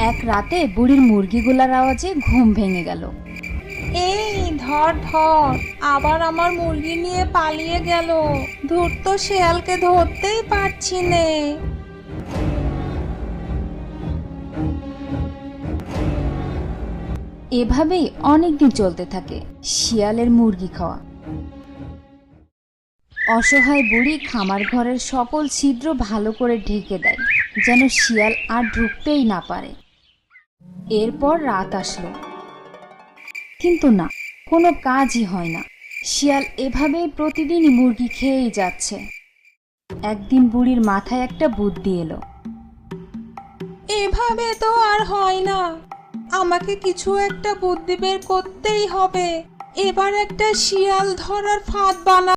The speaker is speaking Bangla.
এক রাতে বুড়ির মুরগিগুলার আওয়াজে ঘুম ভেঙে গেল। এই ধর ধর, আবার আমার মুরগি নিয়ে পালিয়ে গেল। ধূর্ত শিয়ালকে ধরতেই পারছি নে। এভাবেই অনেকদিন চলতে থাকে শিয়ালের মুরগি খাওয়া। অসহায় বুড়ি খামার ঘরের সকল ছিদ্র ভালো করে ঢেকে দেয়, যেন শিয়াল আর ঢুকতেই না পারে। এরপর রাত আসলো, কিন্তু না, কোনো কাজই হয় না। শিয়াল এভাবেই প্রতিদিনই মুরগি খেয়েই যাচ্ছে। একদিন বুড়ির মাথায় একটা বুদ্ধি এলো। এভাবে তো আর হয় না, আমাকে কিছু একটা বুদ্ধি বের করতেই হবে। এবার একটা শিয়াল ধরার ফাঁদ বানা